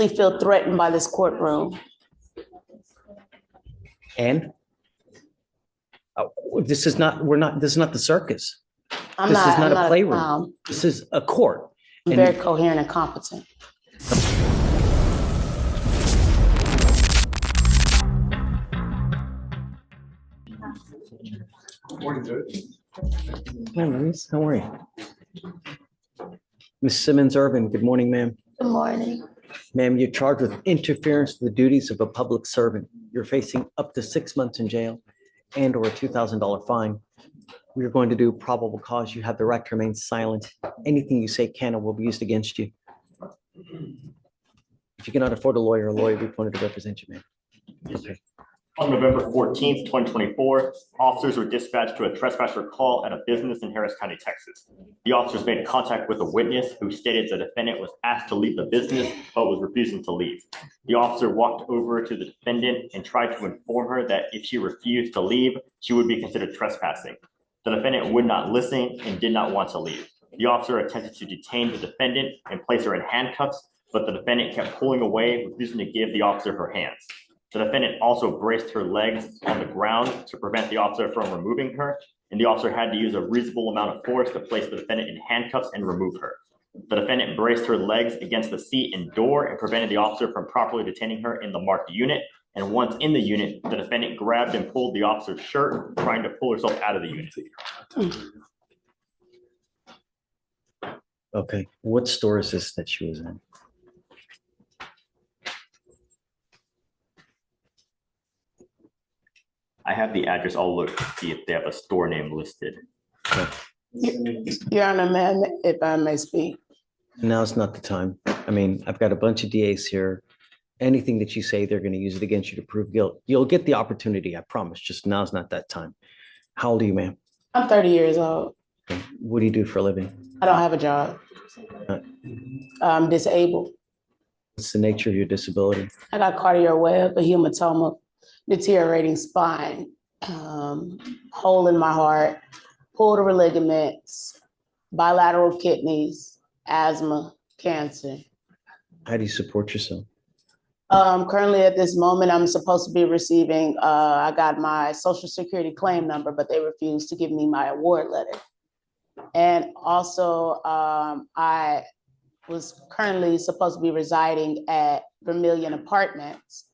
honestly feel threatened by this courtroom. And this is not the circus. I'm This is not a I'm playroom. clown. This is a court. I'm And- very coherent and competent. Hi, Louise. How are you? Ms. Simmons Irvin, good morning, ma'am. Good morning. Ma'am, you're charged with interference with the duties of a public servant. You're facing up to 6 months in jail and or a $2,000 fine. We are going to do probable cause. You have the right to remain silent. Anything you say can or will be used against you. If you cannot afford a lawyer will be appointed to represent you, ma'am. Okay. On November 14th, 2024, officers were dispatched to a trespasser call at a business in Harris County, Texas. The officers made contact with a witness who stated the defendant was asked to leave the business, but was refusing to leave. The officer walked over to the defendant and tried to inform her that if she refused to leave, she would be considered trespassing. The defendant would not listen and did not want to leave. The officer attempted to detain the defendant and place her in handcuffs, but the defendant kept pulling away, refusing to give the officer her hands. The defendant also braced her legs on the ground to prevent the officer from removing her, and the officer had to use a reasonable amount of force to place the defendant in handcuffs and remove her. The defendant braced her legs against the seat and door and prevented the officer from properly detaining her in the marked unit. And once in the unit, the defendant grabbed and pulled the officer's shirt, trying to pull herself out of the unit. Okay. What store is this that she was in? I have the address. I'll look to see if they have a store name listed. Your Honor, ma'am, if I may speak. Now's not the time. I mean, I've got a bunch of DAs here. Anything that you say, they're going to use it against you to prove guilt. You'll get the opportunity, I promise. Just now's not that time. How old are you, ma'am? I'm 30 years old. Okay. What do you do for a living? I don't have a job. I'm disabled. What's the nature of your disability? I got cardiac web, a hematoma, deteriorating spine, hole in my heart, pulled ligaments, bilateral kidneys, asthma, cancer. How do you support yourself? Currently at this moment, I'm supposed to be receiving, I got my Social Security claim number, but they refused to give me my award letter. And also, I was currently supposed to be residing at Vermilion Apartments,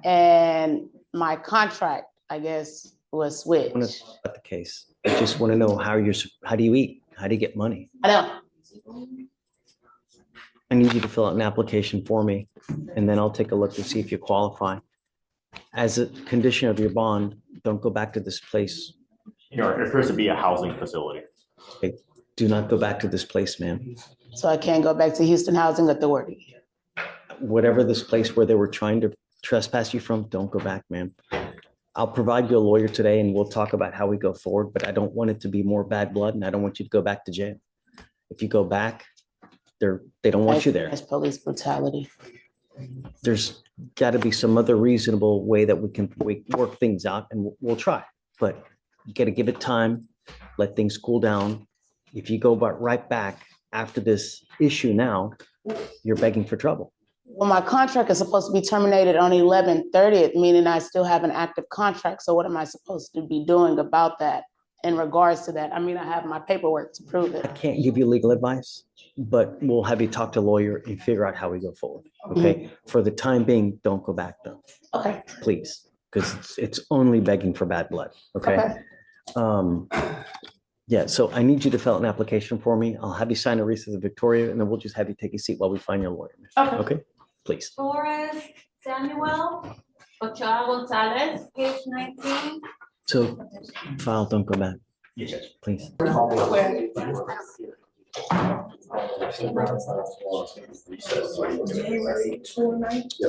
and my contract, I guess, was switched. I want to know about the case. I just want to know how do you eat? How do you get money? I don't. I need you to fill out an application for me, and then I'll take a look to see if you qualify. As a condition of your bond, don't go back to this place. It appears to be a housing facility. Okay. Do not go back to this place, ma'am. So I can't go back to Houston Housing Authority. Whatever this place where they were trying to trespass you from, don't go back, ma'am. I'll provide you a lawyer today and we'll talk about how we go forward, but I don't want it to be more bad blood and I don't want you to go back to jail. If you go back, they don't want you there. That's police brutality. There's got to be some other reasonable way that we can work things out, and we'll try. But you got to give it time, let things cool down. If you go right back after this issue now, you're begging for trouble. Well, my contract is supposed to be terminated on 11/30, meaning I still have an active contract. So what am I supposed to be doing about that in regards to that? I mean, I have my paperwork to prove I it. can't give you legal advice, but we'll have you talk to a lawyer and figure out how we go forward. Okay. For the time being, don't go back though. Okay. Please, because it's only begging for bad blood. Okay. Yeah, so I need you to fill out an application for me. I'll have you sign a receipt of Victoria, and then we'll just have you take a seat while we find your lawyer. Okay. Okay, please. Torres, Samuel, Ochoa Gonzalez, page 19. So file, don't go back, Yes, Judge. please.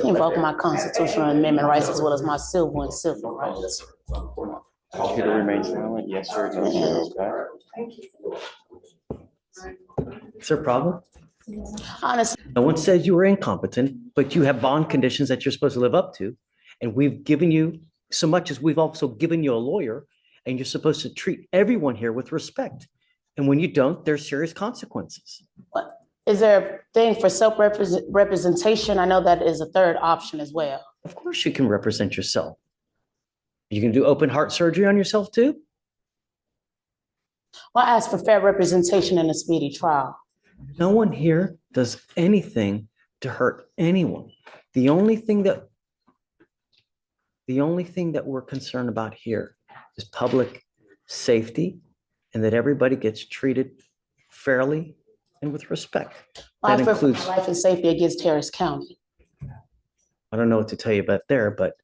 Invoke my constitutional amendment rights as well as my civil and civil rights. You to remain silent? Yes, sir. No, sir. Okay. Is there a problem? Honestly, No one says you were incompetent, but you have bond conditions that you're supposed to live up to. And we've given you so much as we've also given you a lawyer, and you're supposed to treat everyone here with respect. And when you don't, there's serious consequences. Is there a thing for self-representation? I know that is a third option as well. Of course you can represent yourself. You can do open heart surgery on yourself too? Well, I asked for fair representation in a speedy trial. No one here does anything to hurt anyone. The only thing that we're concerned about here is public safety and that everybody gets treated fairly and with respect. I That fear for my includes, life and safety against Harris County. I don't know what to tell you about there, but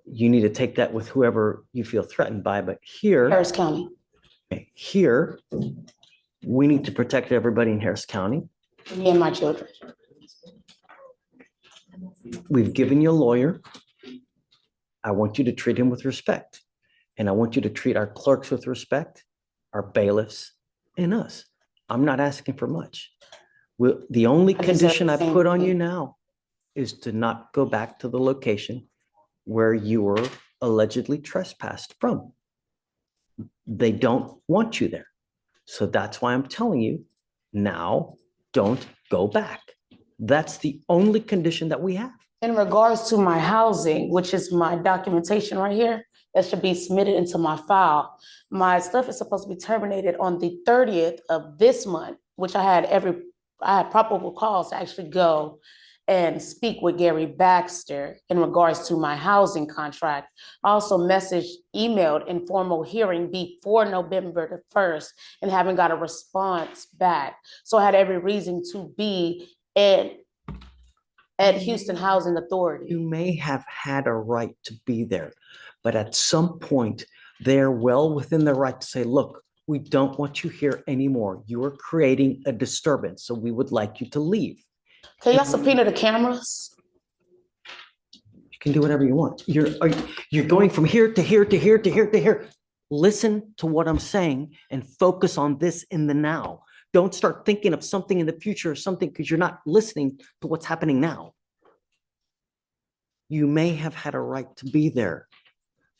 you need to take that with whoever you feel threatened by. But Harris County. here, we need to protect everybody in Harris County. Me and my children. We've given you a lawyer. I want you to treat him with respect. And I want you to treat our clerks with respect, our bailiffs, and us. I'm not asking for much. The only I deserve condition the I same put on thing. you now is to not go back to the location where you were allegedly trespassed from. They don't want you there. So that's why I'm telling you now, don't go back. That's the only condition that we have. In regards to my housing, which is my documentation right here, that should be submitted into my file. My stuff is supposed to be terminated on the 30th of this month, which I had probable cause to actually go and speak with Gary Baxter in regards to my housing contract. I also emailed informal hearing before November the 1st and haven't got a response back. So I had every reason to be at Houston Housing Authority. You may have had a right to be there, but at some point, they're well within their right to say, look, we don't want you here anymore. You are creating a disturbance, so we would like you to leave. Can y'all subpoena the cameras? You can do whatever you want. You're going from here to here to here to here to here. Listen to what I'm saying and focus on this in the now. Don't start thinking of something in the future or something because you're not listening to what's happening now. You may have had a right to be there,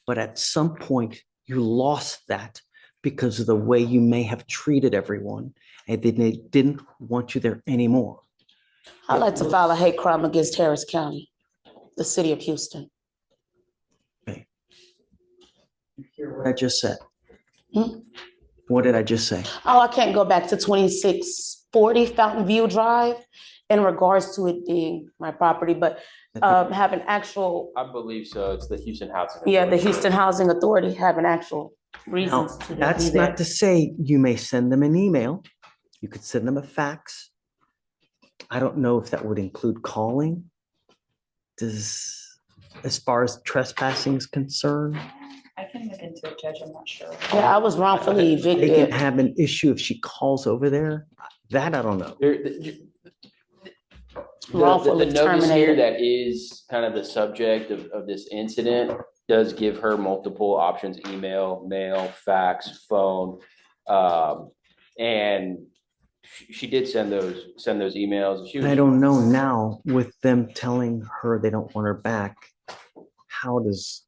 but at some point you lost that because of the way you may have treated everyone and they didn't want you there anymore. I'd like to file a hate crime against Harris County, the city of Houston. Okay. You hear what I just said? Hmm? What did I just say? Oh, I can't go back to 2640 Fountain View Drive in regards to it being my property, but have an actual, I believe so. It's the Houston Housing. yeah, the Authority. Houston Housing Authority have an actual Now, reasons to be that's there. not to say you may send them an email. You could send them a fax. I don't know if that would include calling. As far as trespassing is concerned, I can look into it, Judge, I'm not sure. Yeah, I was wrongfully they can evicted. have an issue if she calls over there. That I don't know. Wrongfully The notice here terminated. that is kind of the subject of this incident does give her multiple options: email, mail, fax, phone. And she did send those emails. She was, I don't know now with them telling her they don't want her back. How does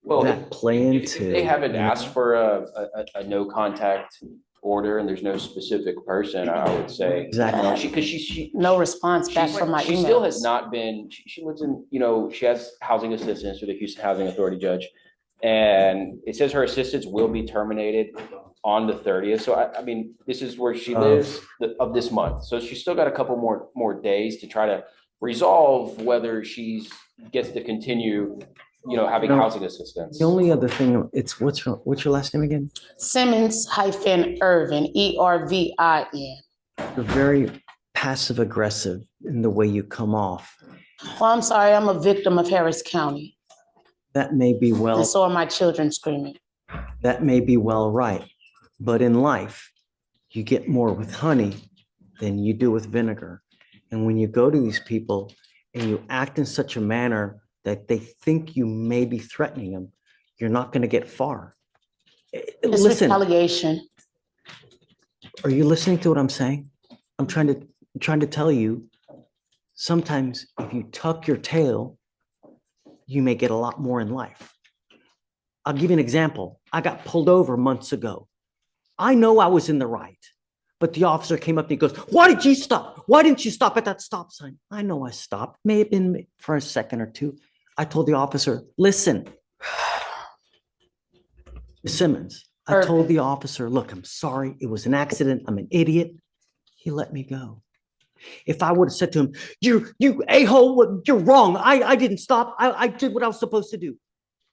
well, that play if into? they haven't you know? asked for a no contact order and there's no specific person, I would say. Exactly. Because she No response back from my she still has emails. not been, she lives in, she has housing assistance through the Houston Housing Authority, Judge. And it says her assistance will be terminated on the 30th. So I mean, this is where she lives of this month. So she's still got a couple more days to try to resolve whether she's gets to continue, having housing assistance. The only other thing, it's what's your last name again? Simmons-Irvin, Ervin. You're very passive aggressive in the way you come off. Well, I'm sorry, I'm a victim of Harris County. That may be well. And so are my children screaming. That may be well right, but in life, you get more with honey than you do with vinegar. And when you go to these people and you act in such a manner that they think you may be threatening them, you're not going to get far. It's Listen, retaliation. are you listening to what I'm saying? I'm trying to tell you, sometimes if you tuck your tail, you may get a lot more in life. I'll give you an example. I got pulled over months ago. I know I was in the right, But the officer came up and he goes, why did you stop? Why didn't you stop at that stop sign? I know I stopped. May have been for a second or two. I told the officer, listen, Simmons, I told the officer, look, I'm sorry. It was an accident. I'm an idiot. He let me go. If I would have said to him, you a-hole, you're wrong. I didn't stop. I did what I was supposed to do.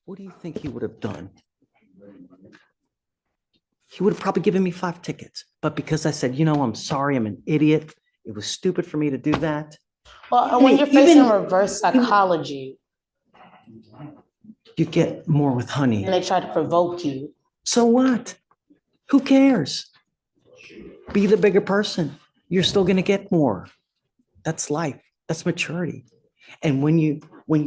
What do you think he would have done? He would have probably given me 5 tickets. But because I said, I'm sorry, I'm an idiot. It was stupid for me to do that. Well, when you're facing reverse psychology You get more with honey. and they try to provoke you, So what? Who cares? Be the bigger person. You're still going to get more. That's life. That's maturity. And when you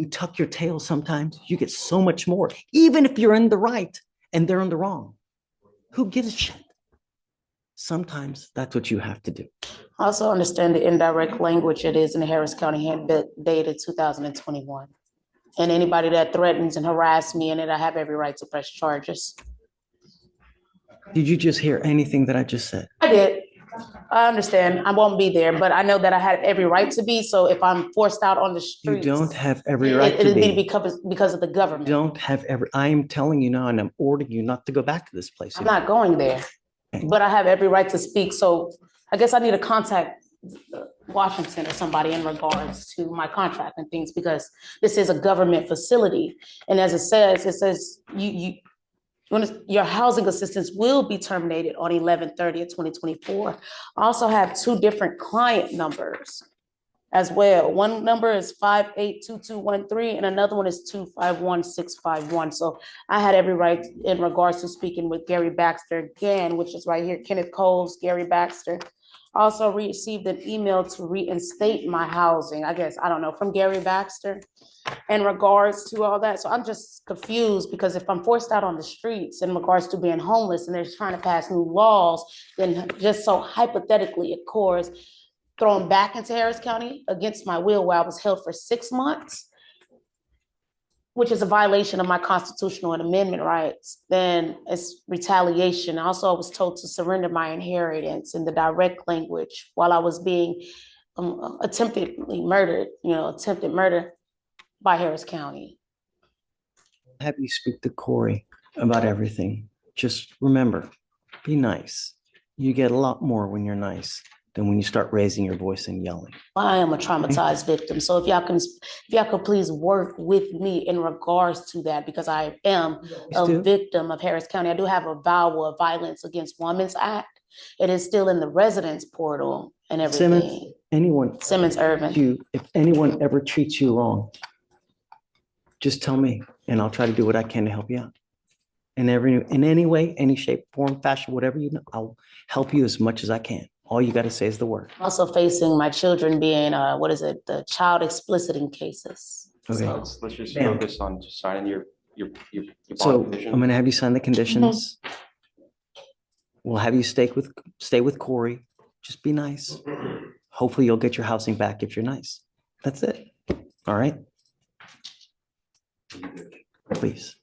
tuck your tail, sometimes you get so much more, even if you're in the right and they're in the wrong. Who gives a shit? Sometimes that's what you have to do. I also understand the indirect language it is in the Harris County Handbook dated 2021. And anybody that threatens and harass me in it, I have every right to press charges. Did you just hear anything that I just said? I did. I understand. I won't be there, but I know that I had every right to be. So if I'm forced out on the You streets, don't have every right to it'll be be. because of the government. Don't have every, I am telling you now, and I'm ordering you not to go back to this place. I'm not going there, but I have every right to speak. So I guess I need to contact Washington or somebody in regards to my contract and things, because this is a government facility. And as it says your housing assistance will be terminated on 11/30/2024. I also have 2 different client numbers as well. One number is 582213 and another one is 251651. So I had every right in regards to speaking with Gary Baxter again, which is right here, Kenneth Coles, Gary Baxter. Also received an email to reinstate my housing, I guess, I don't know, from Gary Baxter in regards to all that. So I'm just confused, because if I'm forced out on the streets in regards to being homeless and they're trying to pass new laws, then just so hypothetically, of course, thrown back into Harris County against my will, where I was held for 6 months, which is a violation of my constitutional and amendment rights, then it's retaliation. Also, I was told to surrender my inheritance in the direct language while I was being attempted murder by Harris County. Have you speak to Corey about everything. Just remember, be nice. You get a lot more when you're nice than when you start raising your voice and yelling. I am a traumatized victim. So if y'all could please work with me in regards to that, because I am a victim of Harris County. I do have a VAWA, a Violence Against Women's Act. It is still in the residence portal and everything. Simmons Irvin. If anyone ever treats you wrong, just tell me and I'll try to do what I can to help you out. In any way, any shape, form, fashion, whatever you know, I'll help you as much as I can. All you got to say is the word. Also facing my children being, the child expliciting cases. Okay. So let's just focus on just signing your So bond condition. I'm going to have you sign the conditions. We'll have you stay with Corey. Just be nice. Hopefully you'll get your housing back if you're nice. That's it. All right. Please.